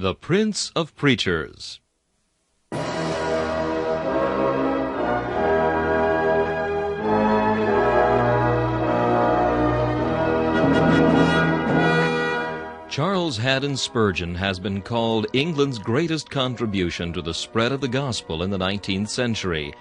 The Prince of Preachers. Charles Haddon Spurgeon has been called England's greatest contribution to the spread of the gospel in the 19th century.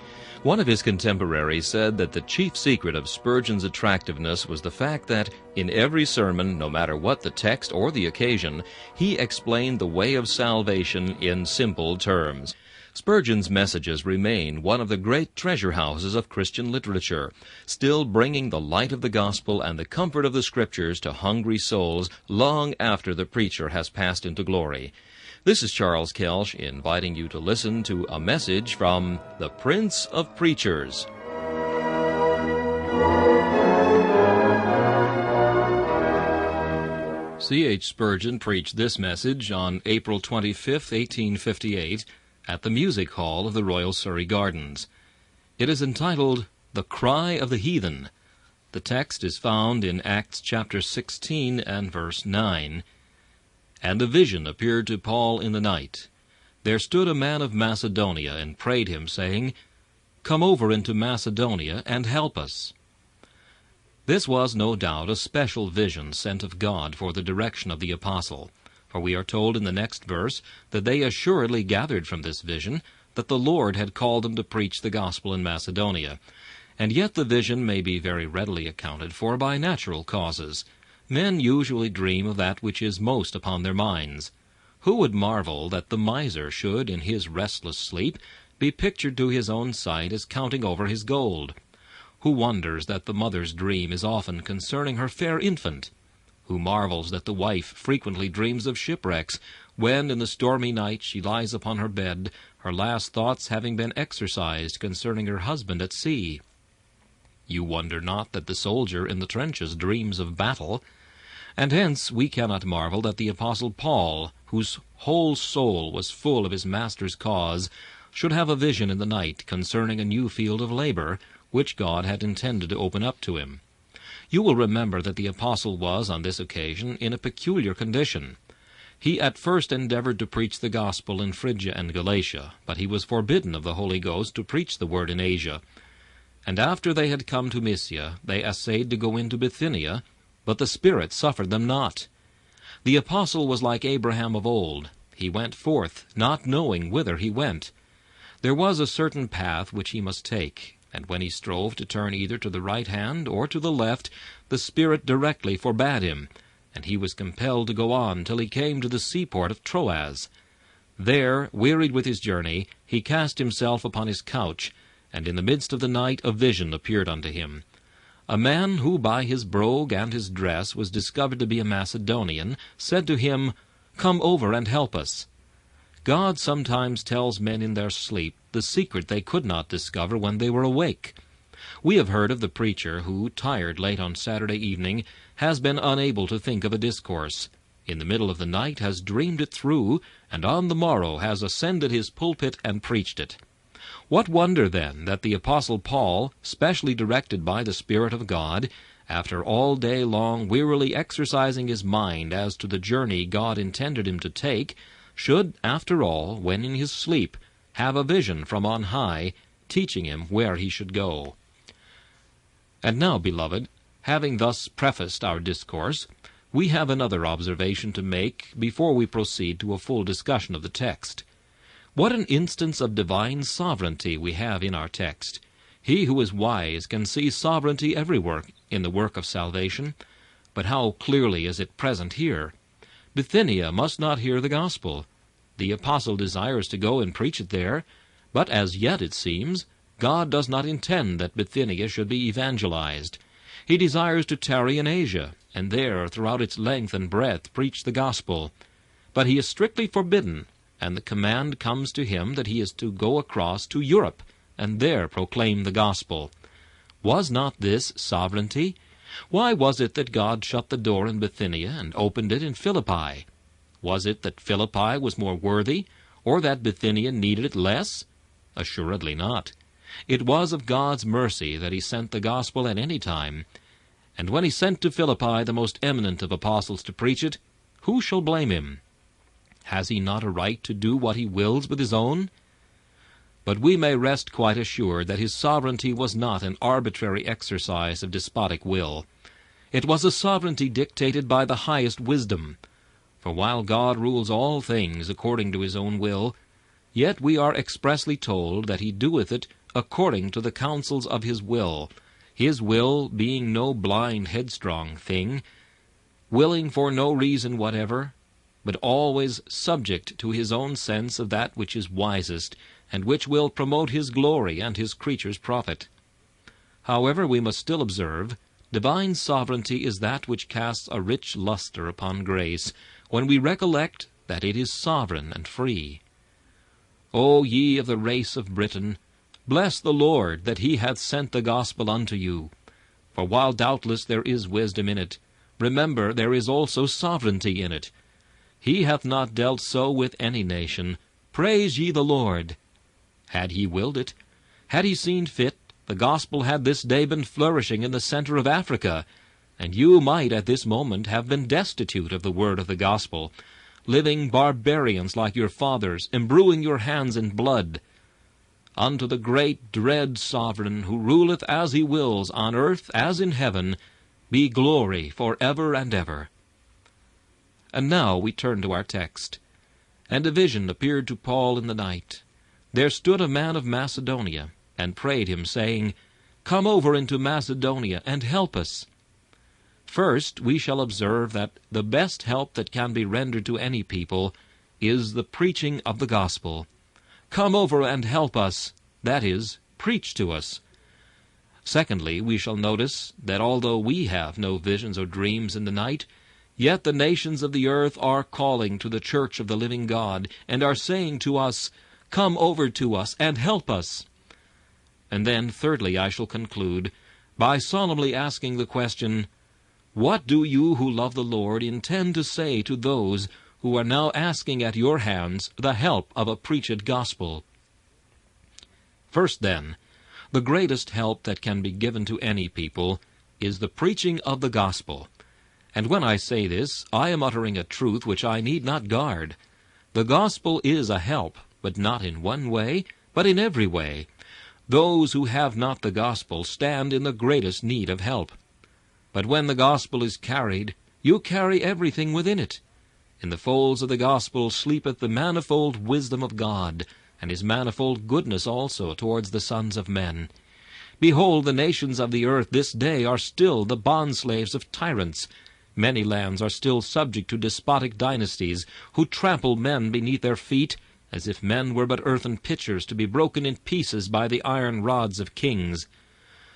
One of his contemporaries said that the chief secret of Spurgeon's attractiveness was the fact that, in every sermon, no matter what the text or the occasion, he explained the way of salvation in simple terms. Spurgeon's messages remain one of the great treasure houses of Christian literature, still bringing the light of the gospel and the comfort of the Scriptures to hungry souls long after the preacher has passed into glory. This is Charles Kelsch inviting you to listen to a message from the Prince of Preachers. C.H. Spurgeon preached this message on April 25, 1858, at the Music Hall of the Royal Surrey Gardens. It is entitled, The Cry of the Heathen. The text is found in Acts chapter 16 and verse 9. And a vision appeared to Paul in the night. There stood a man of Macedonia, and prayed him, saying, Come over into Macedonia, and help us. This was no doubt a special vision sent of God for the direction of the apostle. For we are told in the next verse that they assuredly gathered from this vision that the Lord had called them to preach the gospel in Macedonia. And yet the vision may be very readily accounted for by natural causes. Men usually dream of that which is most upon their minds. Who would marvel that the miser should, in his restless sleep, be pictured to his own sight as counting over his gold? Who wonders that the mother's dream is often concerning her fair infant? Who marvels that the wife frequently dreams of shipwrecks, when in the stormy night she lies upon her bed, her last thoughts having been exercised concerning her husband at sea? You wonder not that the soldier in the trenches dreams of battle, and hence we cannot marvel that the Apostle Paul, whose whole soul was full of his Master's cause, should have a vision in the night concerning a new field of labor, which God had intended to open up to him. You will remember that the apostle was, on this occasion, in a peculiar condition. He at first endeavored to preach the gospel in Phrygia and Galatia, but he was forbidden of the Holy Ghost to preach the word in Asia. And after they had come to Mysia, they essayed to go into Bithynia, but the Spirit suffered them not. The apostle was like Abraham of old. He went forth, not knowing whither he went. There was a certain path which he must take, and when he strove to turn either to the right hand or to the left, the Spirit directly forbade him, and he was compelled to go on till he came to the seaport of Troas. There, wearied with his journey, he cast himself upon his couch, and in the midst of the night a vision appeared unto him. A man who by his brogue and his dress was discovered to be a Macedonian, said to him, Come over and help us. God sometimes tells men in their sleep the secret they could not discover when they were awake. We have heard of the preacher who, tired late on Saturday evening, has been unable to think of a discourse. In the middle of the night has dreamed it through, and on the morrow has ascended his pulpit and preached it. What wonder, then, that the Apostle Paul, specially directed by the Spirit of God, after all day long wearily exercising his mind as to the journey God intended him to take, should, after all, when in his sleep, have a vision from on high, teaching him where he should go. And now, beloved, having thus prefaced our discourse, we have another observation to make before we proceed to a full discussion of the text. What an instance of divine sovereignty we have in our text! He who is wise can see sovereignty everywhere in the work of salvation, but how clearly is it present here? Bithynia must not hear the gospel. The apostle desires to go and preach it there, but as yet, it seems, God does not intend that Bithynia should be evangelized. He desires to tarry in Asia, and there, throughout its length and breadth, preach the gospel. But he is strictly forbidden, and the command comes to him that he is to go across to Europe, and there proclaim the gospel. Was not this sovereignty? Why was it that God shut the door in Bithynia and opened it in Philippi? Was it that Philippi was more worthy, or that Bithynia needed it less? Assuredly not. It was of God's mercy that he sent the gospel at any time. And when he sent to Philippi the most eminent of apostles to preach it, who shall blame him? Has he not a right to do what he wills with his own? But we may rest quite assured that his sovereignty was not an arbitrary exercise of despotic will. It was a sovereignty dictated by the highest wisdom. For while God rules all things according to his own will, yet we are expressly told that he doeth it according to the counsels of his will being no blind, headstrong thing, willing for no reason whatever, but always subject to his own sense of that which is wisest, and which will promote his glory and his creature's profit. However, we must still observe, divine sovereignty is that which casts a rich lustre upon grace, when we recollect that it is sovereign and free. O ye of the race of Britain, bless the Lord that he hath sent the gospel unto you. For while doubtless there is wisdom in it, remember there is also sovereignty in it. He hath not dealt so with any nation. Praise ye the Lord. Had he willed it, had he seen fit, the gospel had this day been flourishing in the center of Africa, and you might at this moment have been destitute of the word of the gospel, living barbarians like your fathers, embruing your hands in blood. Unto the great dread sovereign, who ruleth as he wills on earth as in heaven, be glory for ever and ever. And now we turn to our text. And a vision appeared to Paul in the night. There stood a man of Macedonia, and prayed him, saying, Come over into Macedonia, and help us. First, we shall observe that the best help that can be rendered to any people is the preaching of the gospel. Come over and help us, that is, preach to us. Secondly, we shall notice that although we have no visions or dreams in the night, yet the nations of the earth are calling to the church of the living God, and are saying to us, Come over to us and help us. And then, thirdly, I shall conclude by solemnly asking the question, What do you who love the Lord intend to say to those who are now asking at your hands the help of a preached gospel? First, then, the greatest help that can be given to any people is the preaching of the gospel. And when I say this, I am uttering a truth which I need not guard. The gospel is a help, but not in one way, but in every way. Those who have not the gospel stand in the greatest need of help. But when the gospel is carried, you carry everything within it. In the folds of the gospel sleepeth the manifold wisdom of God, and his manifold goodness also towards the sons of men. Behold, the nations of the earth this day are still the bondslaves of tyrants. Many lands are still subject to despotic dynasties, who trample men beneath their feet, as if men were but earthen pitchers to be broken in pieces by the iron rods of kings.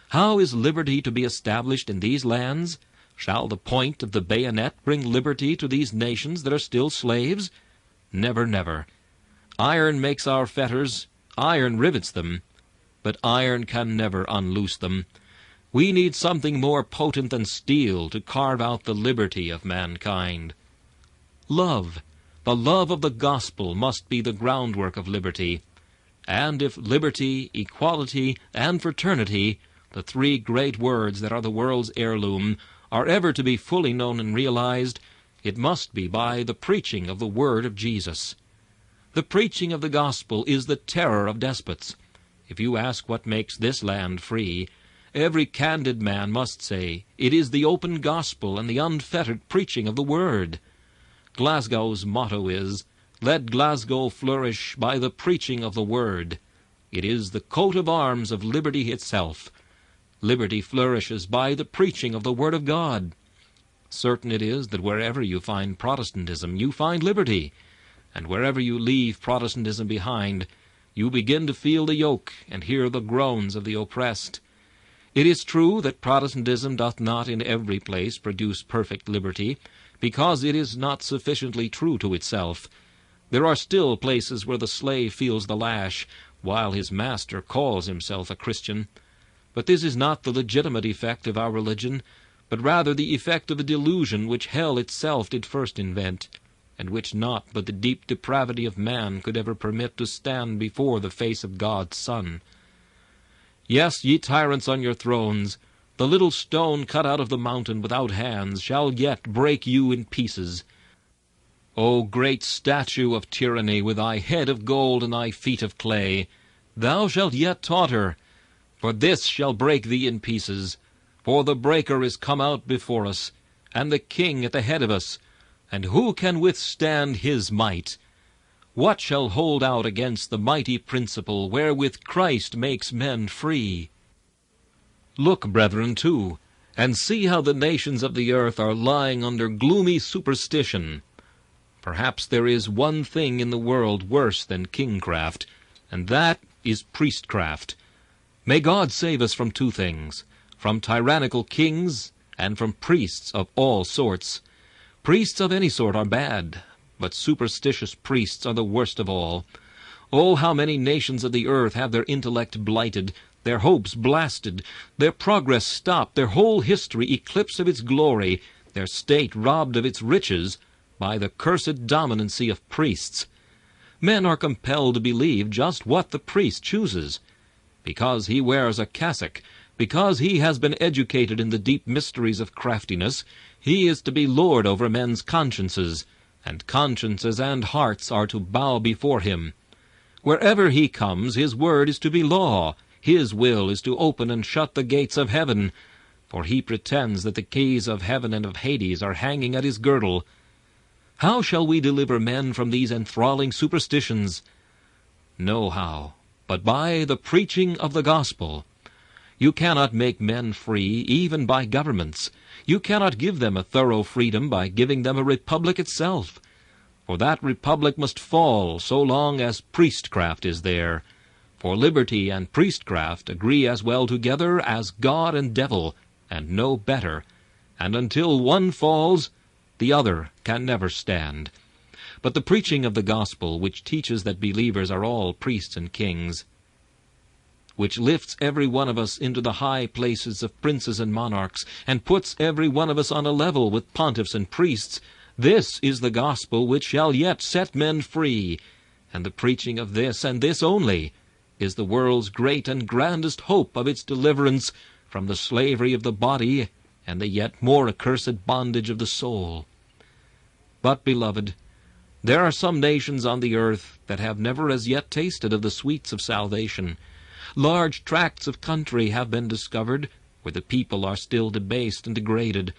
How is liberty to be established in these lands? Shall the point of the bayonet bring liberty to these nations that are still slaves? Never, never. Iron makes our fetters, iron rivets them, but iron can never unloose them. We need something more potent than steel to carve out the liberty of mankind. Love, the love of the gospel, must be the groundwork of liberty. And if liberty, equality, and fraternity, the three great words that are the world's heirloom, are ever to be fully known and realized, it must be by the preaching of the word of Jesus. The preaching of the gospel is the terror of despots. If you ask what makes this land free, every candid man must say, it is the open gospel and the unfettered preaching of the word. Glasgow's motto is, Let Glasgow flourish by the preaching of the word. It is the coat of arms of liberty itself. Liberty flourishes by the preaching of the word of God. Certain it is that wherever you find Protestantism, you find liberty, and wherever you leave Protestantism behind, you begin to feel the yoke and hear the groans of the oppressed. It is true that Protestantism doth not in every place produce perfect liberty, because it is not sufficiently true to itself. There are still places where the slave feels the lash, while his master calls himself a Christian. But this is not the legitimate effect of our religion, but rather the effect of a delusion which hell itself did first invent, and which naught but the deep depravity of man could ever permit to stand before the face of God's Son. Yes, ye tyrants on your thrones, the little stone cut out of the mountain without hands shall yet break you in pieces. O great statue of tyranny, with thy head of gold and thy feet of clay, thou shalt yet totter, for this shall break thee in pieces. For the breaker is come out before us, and the king at the head of us, and who can withstand his might? What shall hold out against the mighty principle wherewith Christ makes men free? Look, brethren, too, and see how the nations of the earth are lying under gloomy superstition. Perhaps there is one thing in the world worse than kingcraft, and that is priestcraft. May God save us from two things, from tyrannical kings and from priests of all sorts. Priests of any sort are bad, but superstitious priests are the worst of all. Oh, how many nations of the earth have their intellect blighted, their hopes blasted, their progress stopped, their whole history eclipsed of its glory, their state robbed of its riches, by the cursed dominancy of priests. Men are compelled to believe just what the priest chooses. Because he wears a cassock, because he has been educated in the deep mysteries of craftiness, he is to be lord over men's consciences, and consciences and hearts are to bow before him. Wherever he comes, his word is to be law, his will is to open and shut the gates of heaven, for he pretends that the keys of heaven and of Hades are hanging at his girdle. How shall we deliver men from these enthralling superstitions? No how, but by the preaching of the gospel. You cannot make men free, even by governments. You cannot give them a thorough freedom by giving them a republic itself. For that republic must fall so long as priestcraft is there. For liberty and priestcraft agree as well together as God and devil, and no better. And until one falls, the other can never stand. But the preaching of the gospel, which teaches that believers are all priests and kings, which lifts every one of us into the high places of princes and monarchs, and puts every one of us on a level with pontiffs and priests, this is the gospel which shall yet set men free, and the preaching of this, and this only, is the world's great and grandest hope of its deliverance from the slavery of the body and the yet more accursed bondage of the soul. But, beloved, there are some nations on the earth that have never as yet tasted of the sweets of salvation. Large tracts of country have been discovered where the people are still debased and degraded.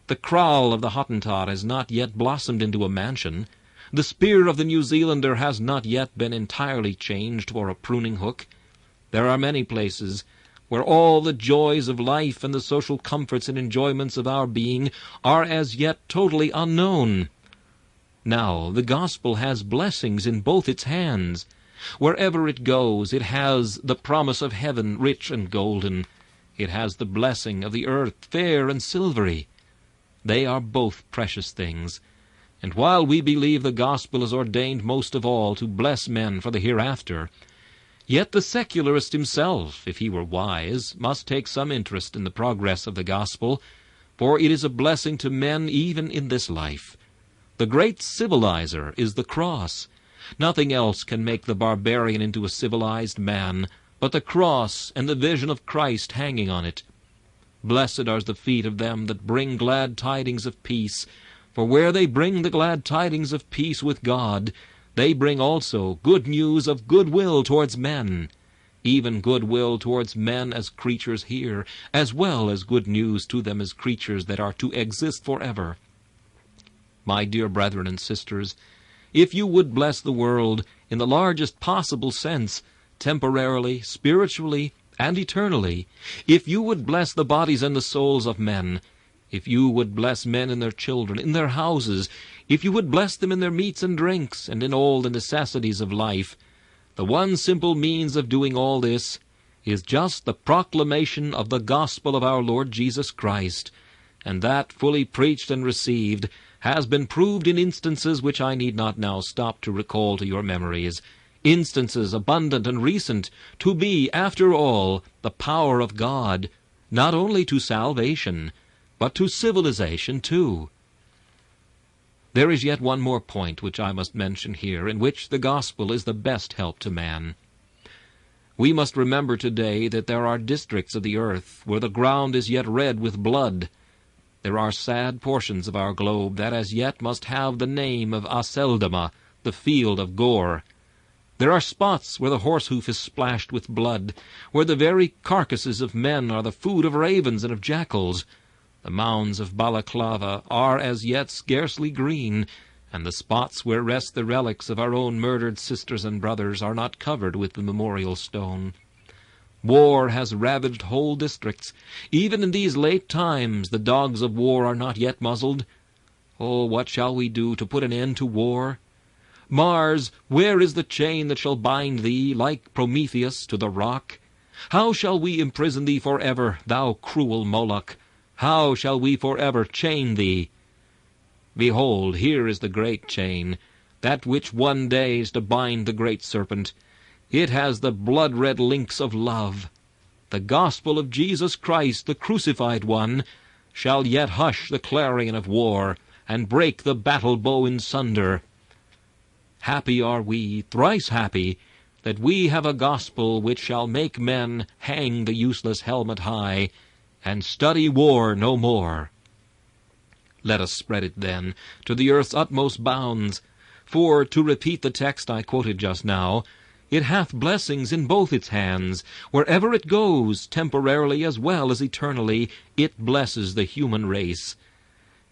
The kraal of the Hottentot has not yet blossomed into a mansion. The spear of the New Zealander has not yet been entirely changed for a pruning hook. There are many places where all the joys of life and the social comforts and enjoyments of our being are as yet totally unknown. Now the gospel has blessings in both its hands. Wherever it goes, it has the promise of heaven rich and golden. It has the blessing of the earth fair and silvery. They are both precious things. And while we believe the gospel is ordained most of all to bless men for the hereafter, yet the secularist himself, if he were wise, must take some interest in the progress of the gospel, for it is a blessing to men even in this life. The great civilizer is the cross. Nothing else can make the barbarian into a civilized man but the cross and the vision of Christ hanging on it. Blessed are the feet of them that bring glad tidings of peace, for where they bring the glad tidings of peace with God, they bring also good news of good will towards men, even good will towards men as creatures here, as well as good news to them as creatures that are to exist forever. My dear brethren and sisters, if you would bless the world in the largest possible sense, temporarily, spiritually, and eternally, if you would bless the bodies and the souls of men, if you would bless men in their children, in their houses, if you would bless them in their meats and drinks, and in all the necessities of life, the one simple means of doing all this is just the proclamation of the gospel of our Lord Jesus Christ, and that, fully preached and received, has been proved in instances which I need not now stop to recall to your memories, instances abundant and recent, to be, after all, the power of God, not only to salvation, but to civilization too. There is yet one more point which I must mention here, in which the gospel is the best help to man. We must remember today that there are districts of the earth where the ground is yet red with blood. There are sad portions of our globe that as yet must have the name of Aceldama, the field of gore. There are spots where the horse-hoof is splashed with blood, where the very carcasses of men are the food of ravens and of jackals. The mounds of Balaclava are as yet scarcely green, and the spots where rest the relics of our own murdered sisters and brothers are not covered with the memorial stone. War has ravaged whole districts. Even in these late times the dogs of war are not yet muzzled. Oh, what shall we do to put an end to war? Mars, where is the chain that shall bind thee, like Prometheus, to the rock? How shall we imprison thee forever, thou cruel Moloch? How shall we forever chain thee? Behold, here is the great chain, that which one day is to bind the great serpent. It has the blood-red links of love. The gospel of Jesus Christ, the crucified one, shall yet hush the clarion of war, and break the battle bow in sunder. Happy are we, thrice happy, that we have a gospel which shall make men hang the useless helmet high, and study war no more. Let us spread it, then, to the earth's utmost bounds, for, to repeat the text I quoted just now, it hath blessings in both its hands. Wherever it goes, temporarily as well as eternally, it blesses the human race.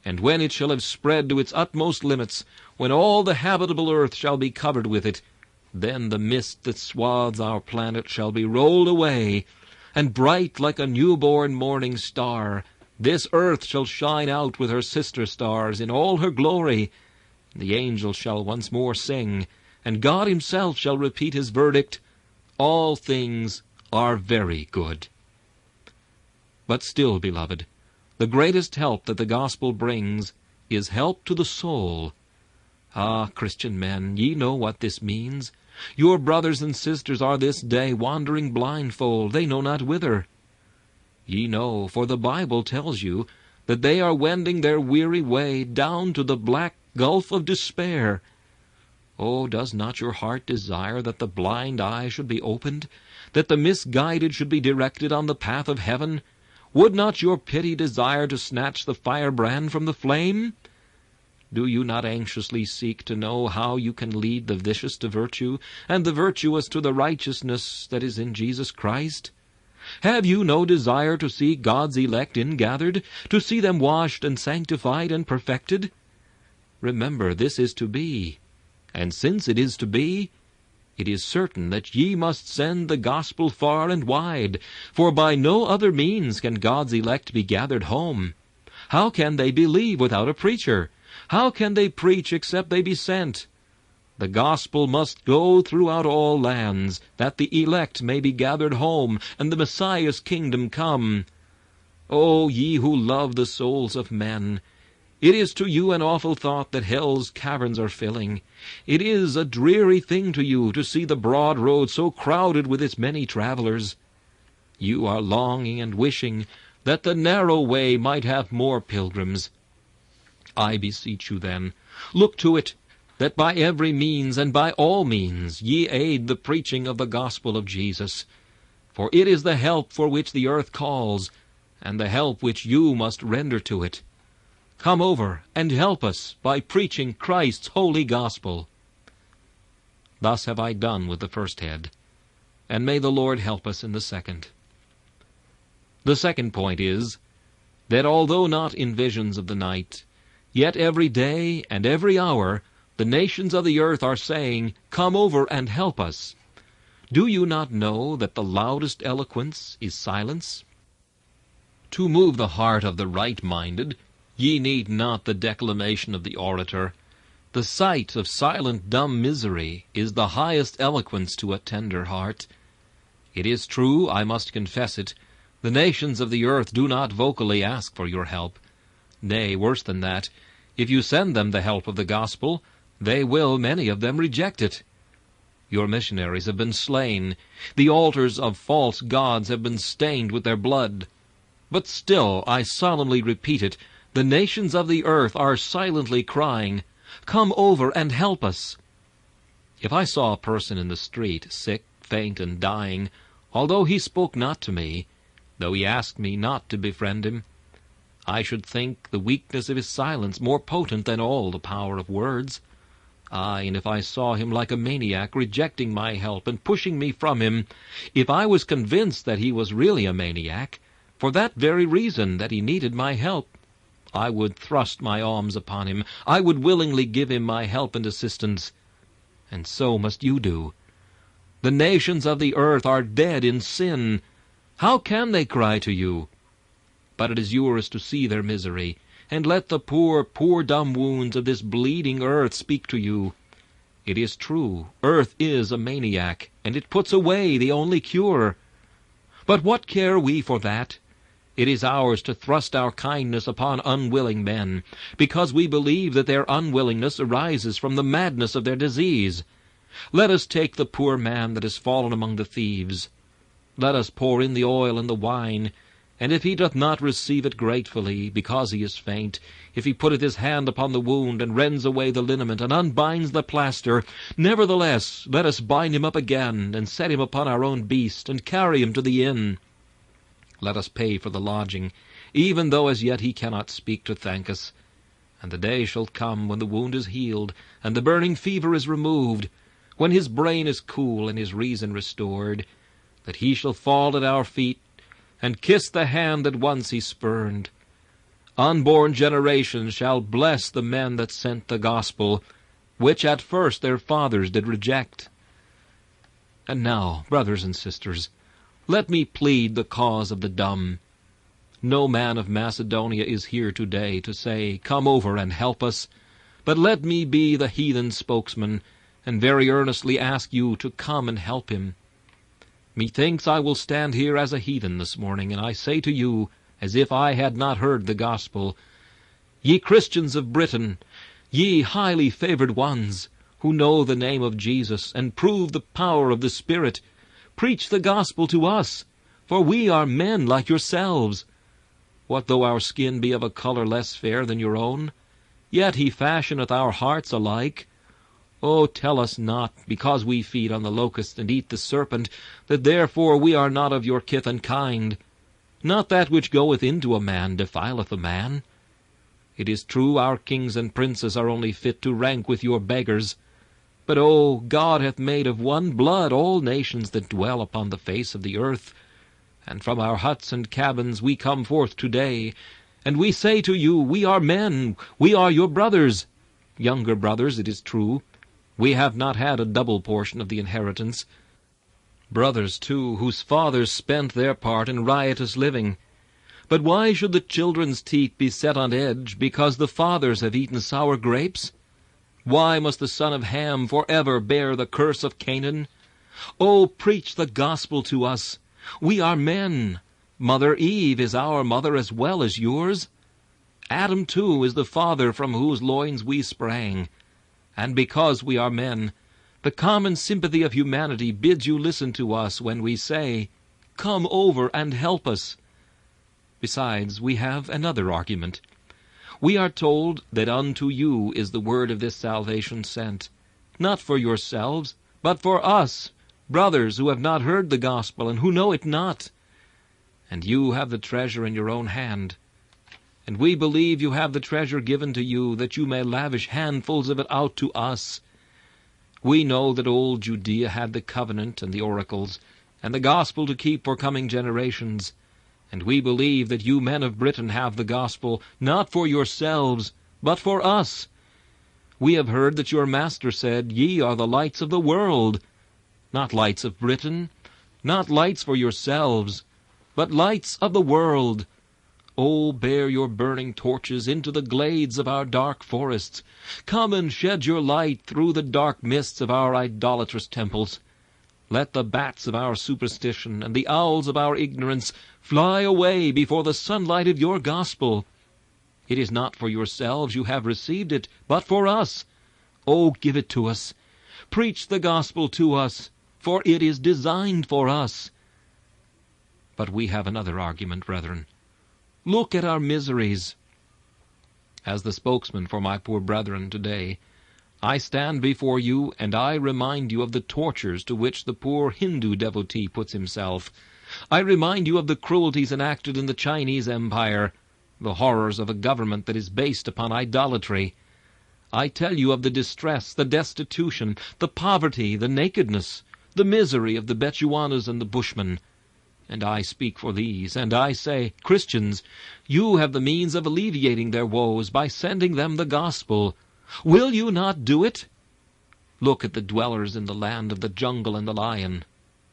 And when it shall have spread to its utmost limits, when all the habitable earth shall be covered with it, then the mist that swathes our planet shall be rolled away, and bright like a newborn morning star, this earth shall shine out with her sister stars in all her glory. The angels shall once more sing, and God himself shall repeat his verdict, all things are very good. But still, beloved, the greatest help that the gospel brings is help to the soul. Ah, Christian men, ye know what this means. Your brothers and sisters are this day wandering blindfold, they know not whither. Ye know, for the Bible tells you, that they are wending their weary way down to the black gulf of despair. Oh, does not your heart desire that the blind eye should be opened, that the misguided should be directed on the path of heaven? Would not your pity desire to snatch the firebrand from the flame? Do you not anxiously seek to know how you can lead the vicious to virtue, and the virtuous to the righteousness that is in Jesus Christ? Have you no desire to see God's elect ingathered, to see them washed and sanctified and perfected? Remember, this is to be. And since it is to be, it is certain that ye must send the gospel far and wide, for by no other means can God's elect be gathered home. How can they believe without a preacher? How can they preach except they be sent? The gospel must go throughout all lands, that the elect may be gathered home, and the Messiah's kingdom come. O ye who love the souls of men, it is to you an awful thought that hell's caverns are filling. It is a dreary thing to you to see the broad road so crowded with its many travelers. You are longing and wishing that the narrow way might have more pilgrims. I beseech you, then, look to it, that by every means and by all means ye aid the preaching of the gospel of Jesus. For it is the help for which the earth calls, and the help which you must render to it. Come over and help us by preaching Christ's holy gospel. Thus have I done with the first head, and may the Lord help us in the second. The second point is, that although not in visions of the night, yet every day and every hour the nations of the earth are saying, Come over and help us. Do you not know that the loudest eloquence is silence? To move the heart of the right-minded, ye need not the declamation of the orator. The sight of silent dumb misery is the highest eloquence to a tender heart. It is true, I must confess it, the nations of the earth do not vocally ask for your help. Nay, worse than that, if you send them the help of the gospel, they will, many of them, reject it. Your missionaries have been slain. The altars of false gods have been stained with their blood. But still, I solemnly repeat it, the nations of the earth are silently crying, Come over and help us. If I saw a person in the street, sick, faint, and dying, although he spoke not to me, though he asked me not to befriend him, I should think the weakness of his silence more potent than all the power of words. Aye, and if I saw him like a maniac, rejecting my help and pushing me from him, if I was convinced that he was really a maniac, for that very reason, that he needed my help, I would thrust my arms upon him. I would willingly give him my help and assistance. And so must you do. The nations of the earth are dead in sin. How can they cry to you? But it is yours to see their misery, and let the poor, poor dumb wounds of this bleeding earth speak to you. It is true, earth is a maniac, and it puts away the only cure. But what care we for that? It is ours to thrust our kindness upon unwilling men, because we believe that their unwillingness arises from the madness of their disease. Let us take the poor man that has fallen among the thieves. Let us pour in the oil and the wine, and if he doth not receive it gratefully, because he is faint, if he putteth his hand upon the wound, and rends away the liniment, and unbinds the plaster, nevertheless let us bind him up again, and set him upon our own beast, and carry him to the inn. Let us pay for the lodging, even though as yet he cannot speak to thank us. And the day shall come when the wound is healed, and the burning fever is removed, when his brain is cool and his reason restored, that he shall fall at our feet, and kiss the hand that once he spurned. Unborn generations shall bless the men that sent the gospel, which at first their fathers did reject. And now, brothers and sisters, let me plead the cause of the dumb. No man of Macedonia is here today to say, "Come over and help us," but let me be the heathen spokesman, and very earnestly ask you to come and help him. Methinks I will stand here as a heathen this morning, and I say to you, as if I had not heard the gospel, ye Christians of Britain, ye highly favored ones, who know the name of Jesus, and prove the power of the Spirit, preach the gospel to us, for we are men like yourselves. What though our skin be of a color less fair than your own? Yet he fashioneth our hearts alike. Oh, tell us not, because we feed on the locust and eat the serpent, that therefore we are not of your kith and kind. Not that which goeth into a man defileth a man. It is true our kings and princes are only fit to rank with your beggars. But, oh, God hath made of one blood all nations that dwell upon the face of the earth. And from our huts and cabins we come forth today, and we say to you, we are men, we are your brothers. Younger brothers, it is true. We have not had a double portion of the inheritance. Brothers, too, whose fathers spent their part in riotous living. But why should the children's teeth be set on edge, because the fathers have eaten sour grapes? Why must the son of Ham forever bear the curse of Canaan? Oh, preach the gospel to us. We are men. Mother Eve is our mother as well as yours. Adam, too, is the father from whose loins we sprang. And because we are men, the common sympathy of humanity bids you listen to us when we say, "Come over and help us." Besides, we have another argument. We are told that unto you is the word of this salvation sent, not for yourselves, but for us, brothers who have not heard the gospel and who know it not. And you have the treasure in your own hand. And we believe you have the treasure given to you, that you may lavish handfuls of it out to us. We know that old Judea had the covenant and the oracles, and the gospel to keep for coming generations. And we believe that you men of Britain have the gospel, not for yourselves, but for us. We have heard that your master said, "Ye are the lights of the world." Not lights of Britain, not lights for yourselves, but lights of the world. Oh, bear your burning torches into the glades of our dark forests. Come and shed your light through the dark mists of our idolatrous temples. Let the bats of our superstition and the owls of our ignorance fly away before the sunlight of your gospel. It is not for yourselves you have received it, but for us. Oh, give it to us. Preach the gospel to us, for it is designed for us. But we have another argument, brethren. Look at our miseries. As the spokesman for my poor brethren today, I stand before you, and I remind you of the tortures to which the poor Hindu devotee puts himself. I remind you of the cruelties enacted in the Chinese Empire. the horrors of a government that is based upon idolatry. I tell you of the distress, the destitution, the poverty, the nakedness, the misery of the Bechuanas and the Bushmen. And I speak for these, and I say, Christians, you have the means of alleviating their woes by sending them the gospel. Will you not do it? Look at the dwellers in the land of the jungle and the lion.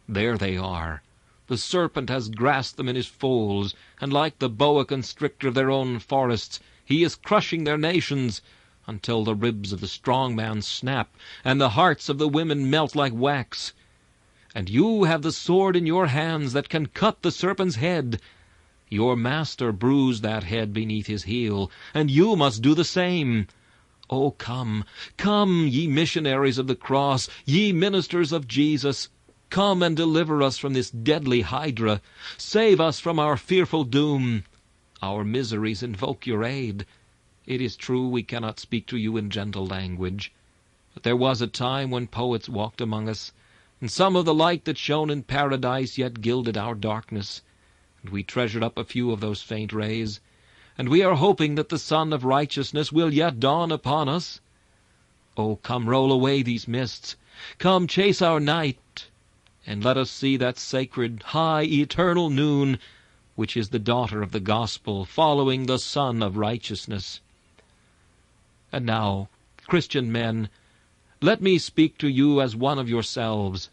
There they are. The serpent has grasped them in his folds, and like the boa constrictor of their own forests, he is crushing their nations, until the ribs of the strong man snap, and the hearts of the women melt like wax. And you have the sword in your hands that can cut the serpent's head. Your master bruised that head beneath his heel, and you must do the same. Oh, come, come, ye missionaries of the cross, ye ministers of Jesus. Come and deliver us from this deadly hydra. Save us from our fearful doom. Our miseries invoke your aid. It is true we cannot speak to you in gentle language, but there was a time when poets walked among us, and some of the light that shone in paradise yet gilded our darkness, and we treasured up a few of those faint rays, and we are hoping that the sun of righteousness will yet dawn upon us. Oh, come, roll away these mists. Come, chase our night, and let us see that sacred, high, eternal noon, which is the daughter of the gospel, following the sun of righteousness. And now, Christian men, let me speak to you as one of yourselves.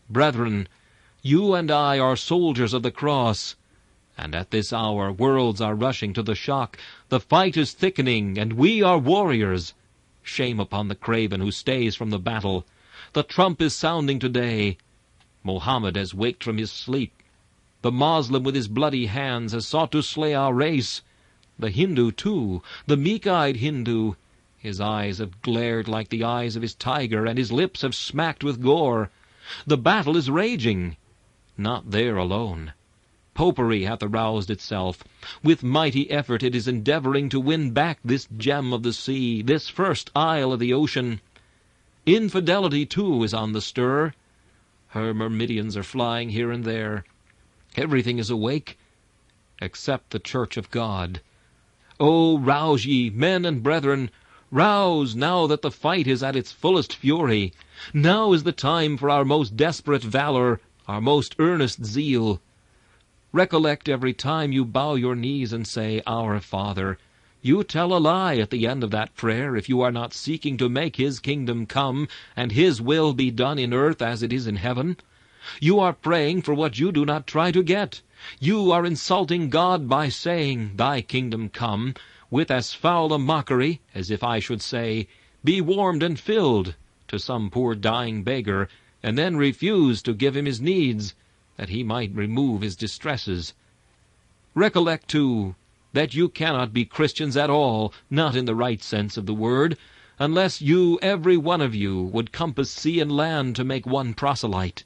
Brethren, you and I are soldiers of the cross, and at this hour worlds are rushing to the shock. The fight is thickening, and we are warriors. Shame upon the craven who stays from the battle. The trump is sounding today. Mohammed has waked from his sleep. The Moslem with his bloody hands has sought to slay our race. The Hindu, too, the meek-eyed Hindu, his eyes have glared like the eyes of his tiger, and his lips have smacked with gore. The battle is raging. Not there alone. Popery hath aroused itself. With mighty effort it is endeavoring to win back this gem of the sea, this first isle of the ocean. Infidelity, too, is on the stir. Her myrmidons are flying here and there. Everything is awake, except the Church of God. Oh, rouse ye, men and brethren, rouse, now that the fight is at its fullest fury. Now is the time for our most desperate valor, our most earnest zeal. Recollect every time you bow your knees and say, Our Father. You tell a lie at the end of that prayer if you are not seeking to make His kingdom come and His will be done in earth as it is in heaven. You are praying for what you do not try to get. You are insulting God by saying, Thy kingdom come, with as foul a mockery as if I should say, Be warmed and filled, to some poor dying beggar, and then refuse to give him his needs, that he might remove his distresses. Recollect, too, that you cannot be Christians at all, not in the right sense of the word, unless you, every one of you, would compass sea and land to make one proselyte.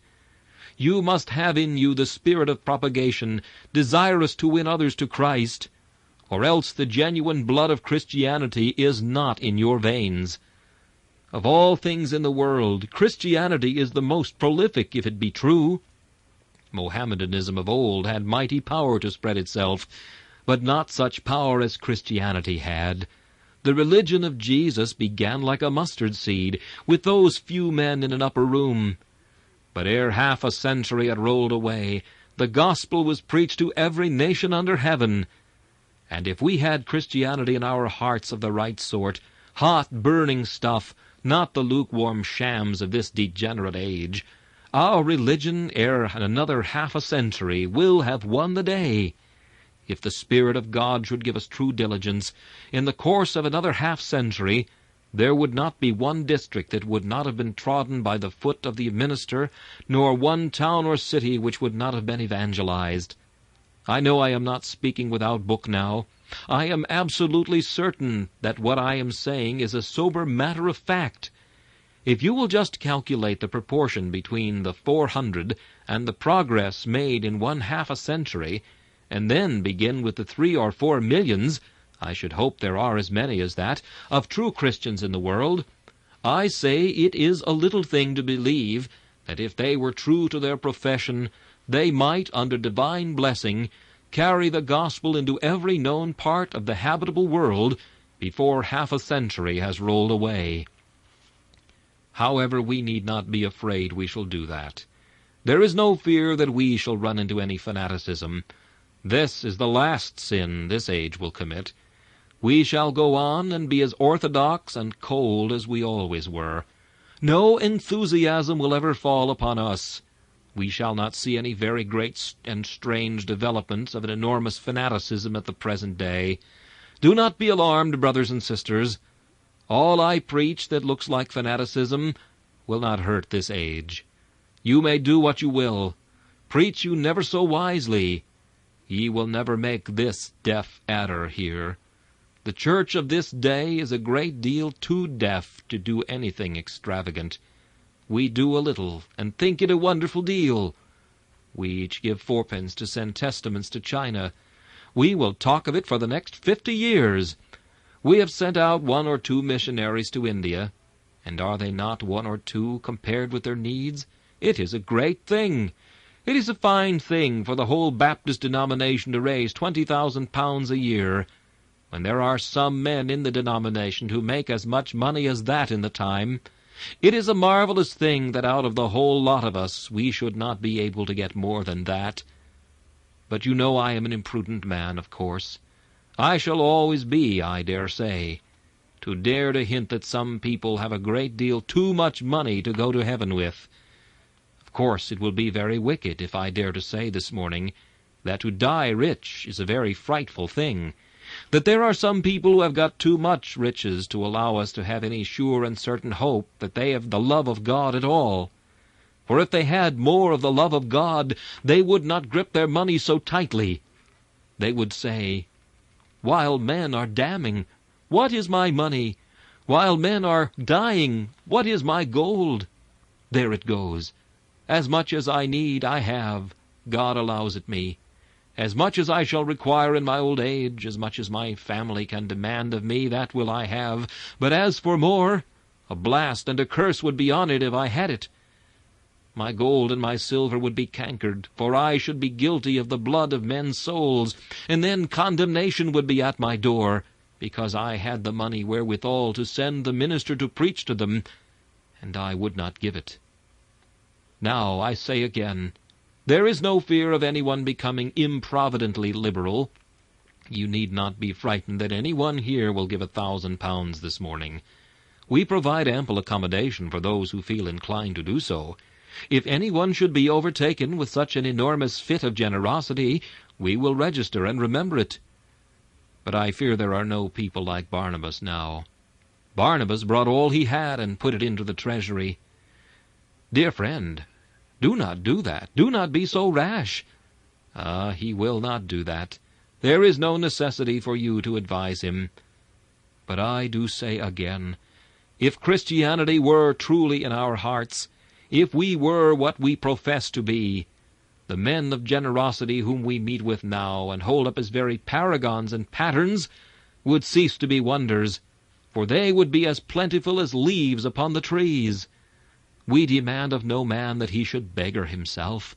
You must have in you the spirit of propagation, desirous to win others to Christ, or else the genuine blood of Christianity is not in your veins. Of all things in the world, Christianity is the most prolific, if it be true. Mohammedanism of old had mighty power to spread itself, but not such power as Christianity had. The religion of Jesus began like a mustard seed, with those few men in an upper room. But ere half a century had rolled away, the gospel was preached to every nation under heaven. And if we had Christianity in our hearts of the right sort, hot, burning stuff, not the lukewarm shams of this degenerate age, our religion, ere another half a century, will have won the day. If the Spirit of God should give us true diligence, in the course of another half-century, there would not be one district that would not have been trodden by the foot of the minister, nor one town or city which would not have been evangelized. I know I am not speaking without book now. I am absolutely certain that what I am saying is a sober matter of fact. If you will just calculate the proportion between the 400 and the progress made in one half a century, and then begin with the 3 or 4 millions, I should hope there are as many as that, of true Christians in the world, I say it is a little thing to believe that if they were true to their profession, they might, under divine blessing, carry the gospel into every known part of the habitable world before half a century has rolled away. However, we need not be afraid we shall do that. There is no fear that we shall run into any fanaticism. This is the last sin this age will commit. We shall go on and be as orthodox and cold as we always were. No enthusiasm will ever fall upon us. We shall not see any very great and strange developments of an enormous fanaticism at the present day. Do not be alarmed, brothers and sisters. All I preach that looks like fanaticism will not hurt this age. You may do what you will. Preach you never so wisely. Ye will never make this deaf adder hear. The church of this day is a great deal too deaf to do anything extravagant. We do a little, and think it a wonderful deal. We each give 4 to send testaments to China. We will talk of it for the next 50 years. We have sent out 1 or 2 missionaries to India, and are they not 1 or 2 compared with their needs? It is a great thing. It is a fine thing for the whole Baptist denomination to raise £20,000 a year, when there are some men in the denomination who make as much money as that in the time. It is a marvelous thing that out of the whole lot of us we should not be able to get more than that. But you know I am an imprudent man, of course. I shall always be, I dare say. To dare to hint that some people have a great deal too much money to go to heaven with. Of course it will be very wicked if I dare to say this morning that to die rich is a very frightful thing, that there are some people who have got too much riches to allow us to have any sure and certain hope that they have the love of God at all. For if they had more of the love of God, they would not grip their money so tightly. They would say, "While men are damning, what is my money? While men are dying, what is my gold? There it goes. As much as I need, I have. God allows it me. As much as I shall require in my old age, as much as my family can demand of me, that will I have. But as for more, a blast and a curse would be on it if I had it. My gold and my silver would be cankered, for I should be guilty of the blood of men's souls, and then condemnation would be at my door, because I had the money wherewithal to send the minister to preach to them, and I would not give it. Now, I say again, there is no fear of anyone becoming improvidently liberal. You need not be frightened that anyone here will give £1,000 this morning. We provide ample accommodation for those who feel inclined to do so. If anyone should be overtaken with such an enormous fit of generosity, we will register and remember it. But I fear there are no people like Barnabas now. Barnabas brought all he had and put it into the treasury. Dear friend, do not do that. Do not be so rash. He will not do that. There is no necessity for you to advise him. But I do say again, if Christianity were truly in our hearts, if we were what we profess to be, the men of generosity whom we meet with now and hold up as very paragons and patterns would cease to be wonders, for they would be as plentiful as leaves upon the trees. We demand of no man that he should beggar himself,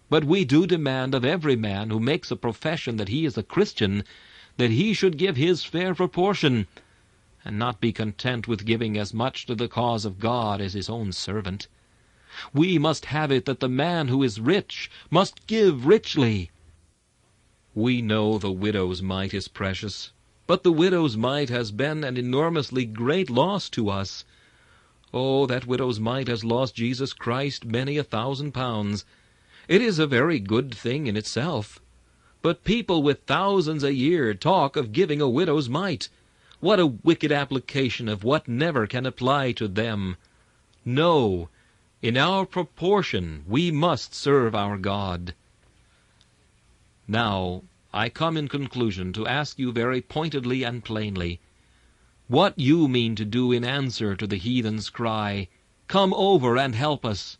but we do demand of every man who makes a profession that he is a Christian, that he should give his fair proportion, and not be content with giving as much to the cause of God as his own servant. We must have it that the man who is rich must give richly. We know the widow's mite is precious, but the widow's mite has been an enormously great loss to us. Oh, that widow's mite has lost Jesus Christ many £1,000. It is a very good thing in itself. But people with thousands a year talk of giving a widow's mite. What a wicked application of what never can apply to them. No, in our proportion we must serve our God. Now, I come in conclusion to ask you very pointedly and plainly, what you mean to do in answer to the heathen's cry, "Come over and help us."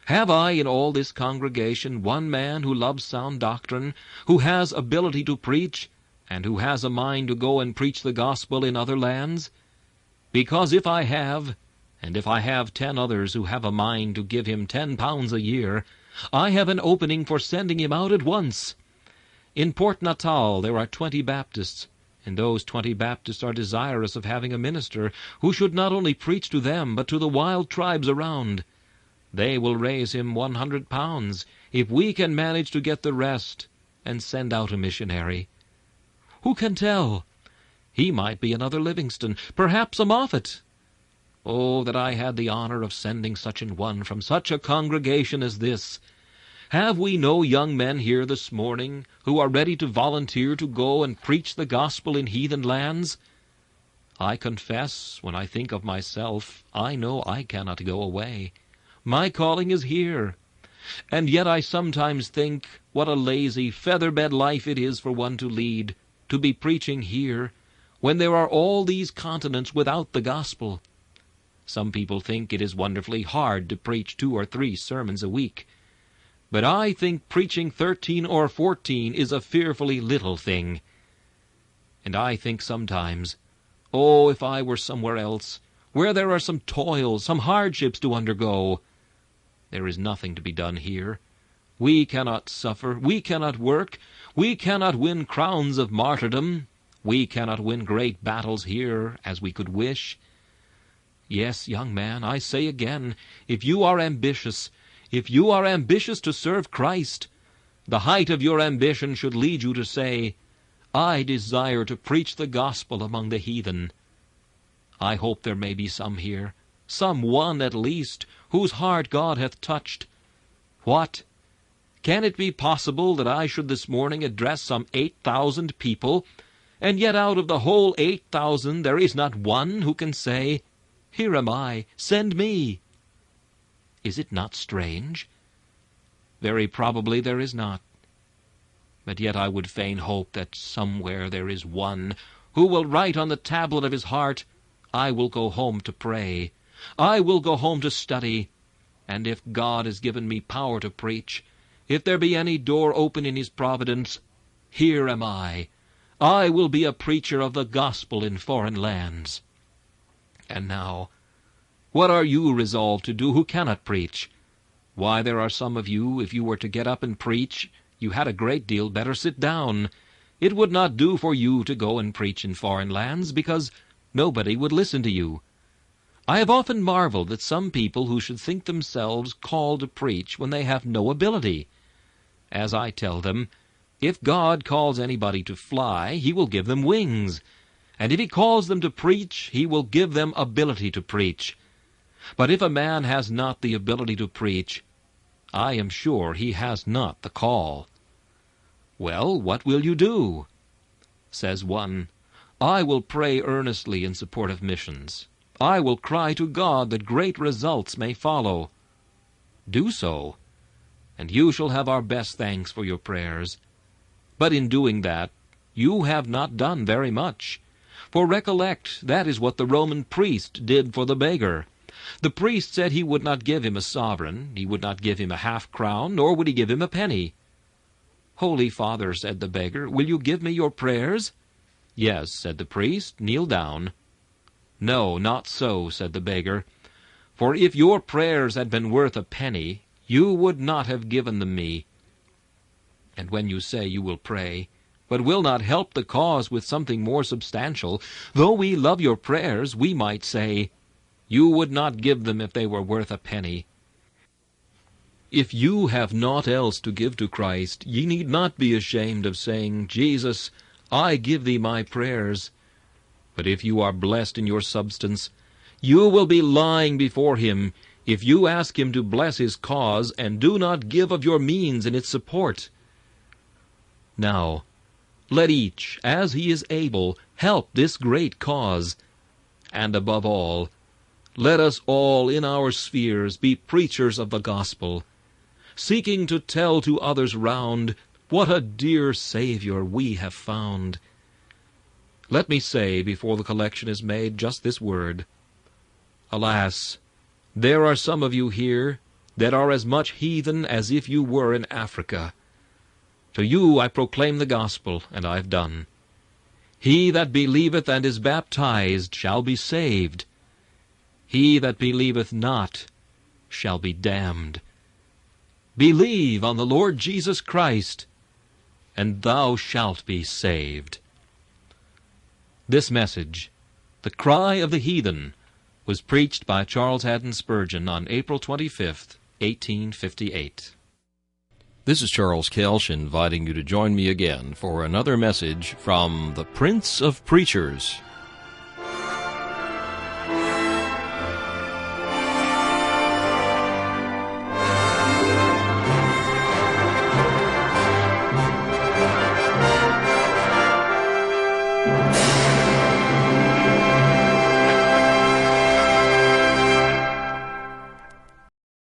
Have I in all this congregation one man who loves sound doctrine, who has ability to preach, and who has a mind to go and preach the gospel in other lands? Because if I have, and if I have 10 others who have a mind to give him £10 a year, I have an opening for sending him out at once. In Port Natal there are 20 Baptists, and those 20 Baptists are desirous of having a minister who should not only preach to them, but to the wild tribes around. They will raise him £100 if we can manage to get the rest and send out a missionary. Who can tell? He might be another Livingston, perhaps a Moffat. Oh, that I had the honor of sending such an one from such a congregation as this! Have we no young men here this morning who are ready to volunteer to go and preach the gospel in heathen lands? I confess, when I think of myself, I know I cannot go away. My calling is here. And yet I sometimes think what a lazy, feather-bed life it is for one to lead, to be preaching here, when there are all these continents without the gospel. Some people think it is wonderfully hard to preach 2 or 3 sermons a week. But I think preaching 13 or 14 is a fearfully little thing. And I think sometimes, oh, if I were somewhere else, where there are some toils, some hardships to undergo. There is nothing to be done here. We cannot suffer, we cannot work, we cannot win crowns of martyrdom, we cannot win great battles here as we could wish. Yes, young man, I say again, if you are ambitious to serve Christ, the height of your ambition should lead you to say, I desire to preach the gospel among the heathen. I hope there may be some here, some one at least, whose heart God hath touched. What? Can it be possible that I should this morning address some 8,000 people, and yet out of the whole 8,000 there is not one who can say, Here am I, send me? Is it not strange? Very probably there is not. But yet I would fain hope that somewhere there is one who will write on the tablet of his heart, I will go home to pray, I will go home to study, and if God has given me power to preach, if there be any door open in his providence, here am I will be a preacher of the gospel in foreign lands. And now, what are you resolved to do who cannot preach? Why, there are some of you, if you were to get up and preach, you had a great deal better sit down. It would not do for you to go and preach in foreign lands, because nobody would listen to you. I have often marveled at some people who should think themselves called to preach when they have no ability. As I tell them, if God calls anybody to fly, he will give them wings, and if he calls them to preach, he will give them ability to preach. But if a man has not the ability to preach, I am sure he has not the call. Well, what will you do? Says one, I will pray earnestly in support of missions. I will cry to God that great results may follow. Do so, and you shall have our best thanks for your prayers. But in doing that, you have not done very much. For recollect, that is what the Roman priest did for the beggar. The priest said he would not give him a sovereign, he would not give him a half-crown, nor would he give him a penny. Holy Father, said the beggar, will you give me your prayers? Yes, said the priest, kneel down. No, not so, said the beggar, for if your prayers had been worth a penny, you would not have given them me. And when you say you will pray, but will not help the cause with something more substantial, though we love your prayers, we might say, you would not give them if they were worth a penny. If you have naught else to give to Christ, ye need not be ashamed of saying, Jesus, I give thee my prayers. But if you are blessed in your substance, you will be lying before him if you ask him to bless his cause and do not give of your means in its support. Now, let each, as he is able, help this great cause. And above all, let us all in our spheres be preachers of the gospel, seeking to tell to others round what a dear Savior we have found. Let me say, before the collection is made, just this word. Alas, there are some of you here that are as much heathen as if you were in Africa. To you I proclaim the gospel, and I have done. He that believeth and is baptized shall be saved. He that believeth not shall be damned. Believe on the Lord Jesus Christ, and thou shalt be saved. This message, The Cry of the Heathen, was preached by Charles Haddon Spurgeon on April 25th, 1858. This is Charles Kelsch inviting you to join me again for another message from the Prince of Preachers.